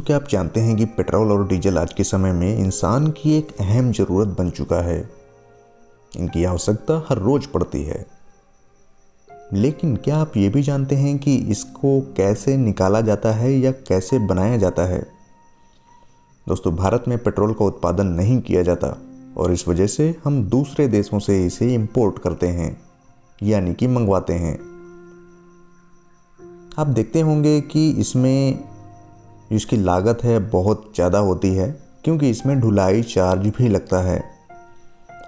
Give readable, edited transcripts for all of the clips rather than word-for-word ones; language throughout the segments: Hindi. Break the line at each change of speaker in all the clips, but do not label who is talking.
क्या आप जानते हैं कि पेट्रोल और डीजल आज के समय में इंसान की एक अहम ज़रूरत बन चुका है। इनकी आवश्यकता हर रोज़ पड़ती है। लेकिन क्या आप ये भी जानते हैं कि इसको कैसे निकाला जाता है या कैसे बनाया जाता है? दोस्तों, भारत में पेट्रोल का उत्पादन नहीं किया जाता और इस वजह से हम दूसरे देशों से इसे इंपोर्ट करते हैं, यानी कि मंगवाते हैं। आप देखते होंगे कि इसमें इसकी लागत है बहुत ज़्यादा होती है, क्योंकि इसमें ढुलाई चार्ज भी लगता है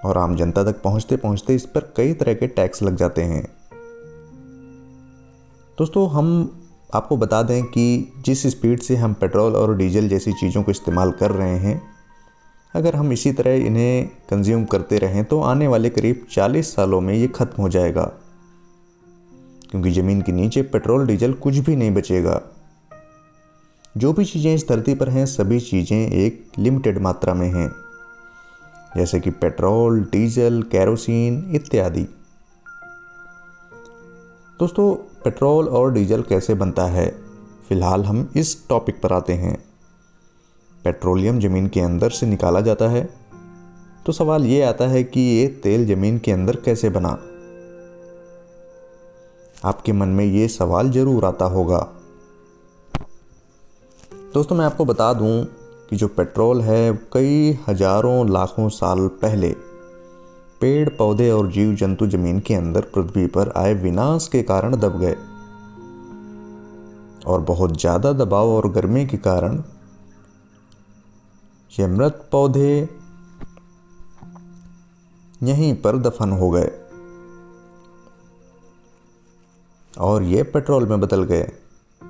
और आम जनता तक पहुंचते पहुंचते इस पर कई तरह के टैक्स लग जाते हैं। दोस्तों, हम आपको बता दें कि जिस स्पीड से हम पेट्रोल और डीजल जैसी चीज़ों को इस्तेमाल कर रहे हैं, अगर हम इसी तरह इन्हें कंज्यूम करते रहें तो आने वाले करीब 40 सालों में ये ख़त्म हो जाएगा, क्योंकि ज़मीन के नीचे पेट्रोल डीजल कुछ भी नहीं बचेगा। जो भी चीज़ें इस धरती पर हैं, सभी चीज़ें एक लिमिटेड मात्रा में हैं, जैसे कि पेट्रोल, डीजल, केरोसिन इत्यादि। दोस्तों, पेट्रोल और डीजल कैसे बनता है, फिलहाल हम इस टॉपिक पर आते हैं। पेट्रोलियम ज़मीन के अंदर से निकाला जाता है, तो सवाल ये आता है कि ये तेल ज़मीन के अंदर कैसे बना। आपके मन में ये सवाल ज़रूर आता होगा। दोस्तों, मैं आपको बता दूं कि जो पेट्रोल है कई हजारों लाखों साल पहले पेड़ पौधे और जीव जंतु जमीन के अंदर पृथ्वी पर आए विनाश के कारण दब गए और बहुत ज़्यादा दबाव और गर्मी के कारण ये मृत पौधे यहीं पर दफन हो गए और ये पेट्रोल में बदल गए।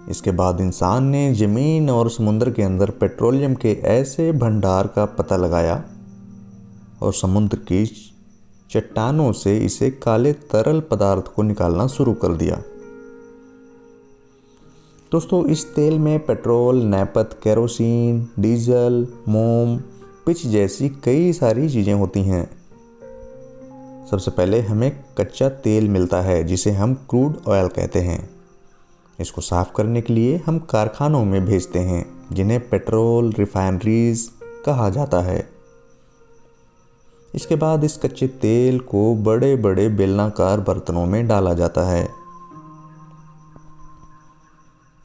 इसके बाद इंसान ने ज़मीन और समुद्र के अंदर पेट्रोलियम के ऐसे भंडार का पता लगाया और समुद्र की चट्टानों से इसे काले तरल पदार्थ को निकालना शुरू कर दिया। दोस्तों, इस तेल में पेट्रोल, नैपथ, केरोसिन, डीजल, मोम, पिच जैसी कई सारी चीज़ें होती हैं। सबसे पहले हमें कच्चा तेल मिलता है, जिसे हम क्रूड ऑयल कहते हैं। इसको साफ करने के लिए हम कारखानों में भेजते हैं, जिन्हें पेट्रोल रिफाइनरीज कहा जाता है। इसके बाद इस कच्चे तेल को बड़े बड़े बेलनाकार बर्तनों में डाला जाता है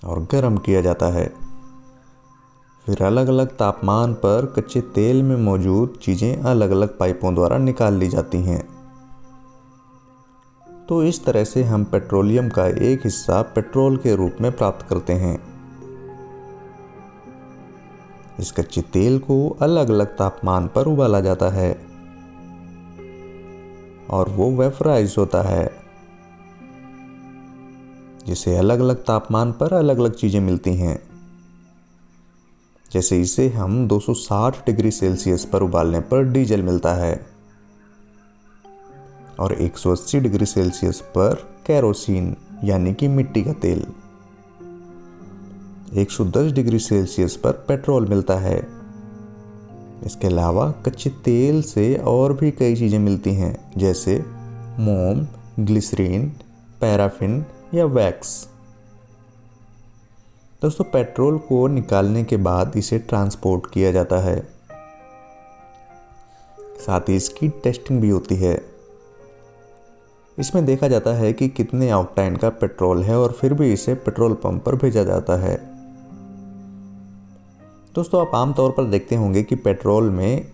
और गर्म किया जाता है। फिर अलग अलग तापमान पर कच्चे तेल में मौजूद चीज़ें अलग अलग पाइपों द्वारा निकाल ली जाती हैं। तो इस तरह से हम पेट्रोलियम का एक हिस्सा पेट्रोल के रूप में प्राप्त करते हैं। इस कच्चे तेल को अलग अलग तापमान पर उबाला जाता है और वो वेपराइज होता है, जिसे अलग अलग तापमान पर अलग अलग चीज़ें मिलती हैं। जैसे इसे हम 260 डिग्री सेल्सियस पर उबालने पर डीजल मिलता है और 180 डिग्री सेल्सियस पर केरोसिन यानी कि मिट्टी का तेल, 110 डिग्री सेल्सियस पर पेट्रोल मिलता है। इसके अलावा कच्चे तेल से और भी कई चीज़ें मिलती हैं, जैसे मोम, ग्लिसरीन, पैराफिन या वैक्स। दोस्तों, पेट्रोल को निकालने के बाद इसे ट्रांसपोर्ट किया जाता है, साथ ही इसकी टेस्टिंग भी होती है। इसमें देखा जाता है कि कितने ऑक्टेन का पेट्रोल है और फिर भी इसे पेट्रोल पंप पर भेजा जाता है। दोस्तों, आप आमतौर पर देखते होंगे कि पेट्रोल में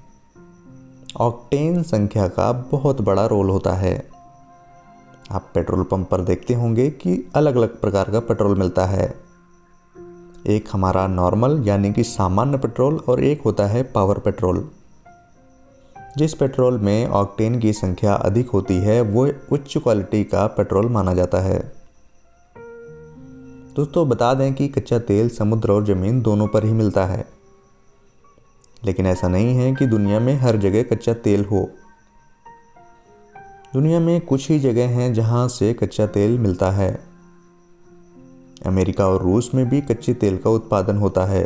ऑक्टेन संख्या का बहुत बड़ा रोल होता है। आप पेट्रोल पंप पर देखते होंगे कि अलग अलग प्रकार का पेट्रोल मिलता है। एक हमारा नॉर्मल यानी कि सामान्य पेट्रोल और एक होता है पावर पेट्रोल। जिस पेट्रोल में ऑक्टेन की संख्या अधिक होती है वो उच्च क्वालिटी का पेट्रोल माना जाता है। दोस्तों, बता दें कि कच्चा तेल समुद्र और ज़मीन दोनों पर ही मिलता है, लेकिन ऐसा नहीं है कि दुनिया में हर जगह कच्चा तेल हो। दुनिया में कुछ ही जगह हैं जहां से कच्चा तेल मिलता है। अमेरिका और रूस में भी कच्चे तेल का उत्पादन होता है,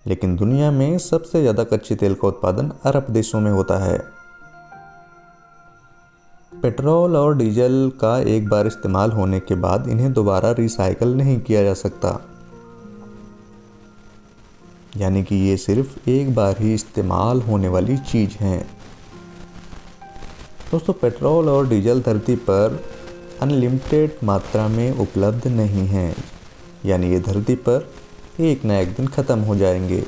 लेकिन दुनिया में सबसे ज़्यादा कच्चे तेल का उत्पादन अरब देशों में होता है। पेट्रोल और डीजल का एक बार इस्तेमाल होने के बाद इन्हें दोबारा रिसाइकल नहीं किया जा सकता। यानी कि ये सिर्फ एक बार ही इस्तेमाल होने वाली चीज़ हैं। दोस्तों, पेट्रोल और डीजल धरती पर अनलिमिटेड मात्रा में उपलब्ध नहीं हैं, यानी ये धरती पर एक ना एक दिन ख़त्म हो जाएंगे।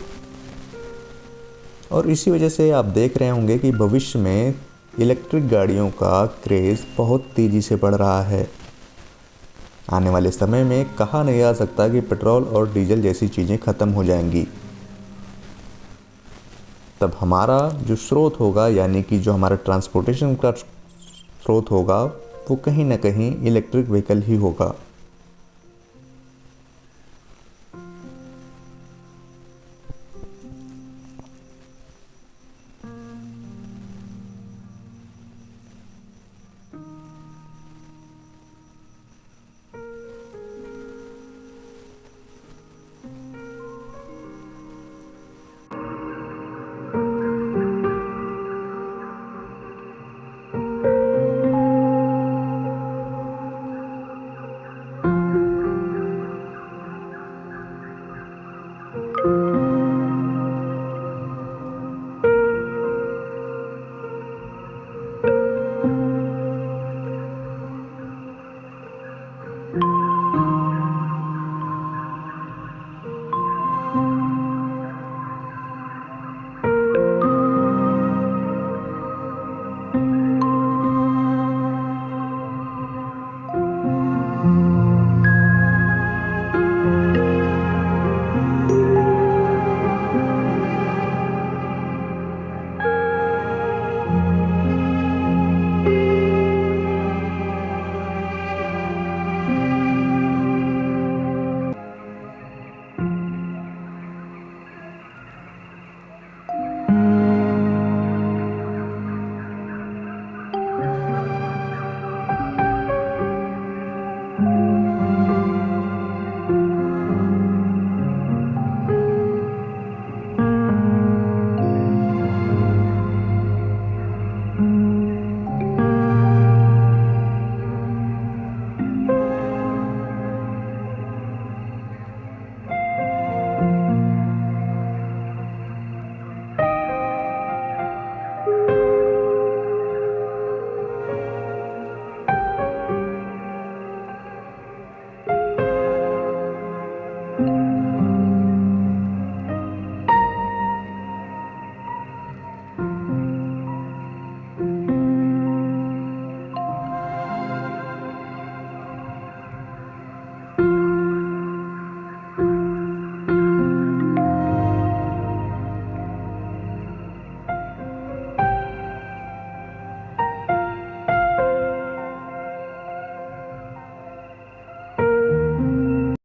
और इसी वजह से आप देख रहे होंगे कि भविष्य में इलेक्ट्रिक गाड़ियों का क्रेज़ बहुत तेज़ी से बढ़ रहा है। आने वाले समय में कहा नहीं जा सकता कि पेट्रोल और डीजल जैसी चीज़ें ख़त्म हो जाएंगी। तब हमारा जो स्रोत होगा, यानी कि जो हमारा ट्रांसपोर्टेशन का स्रोत होगा, वो कहीं ना कहीं इलेक्ट्रिक व्हीकल ही होगा।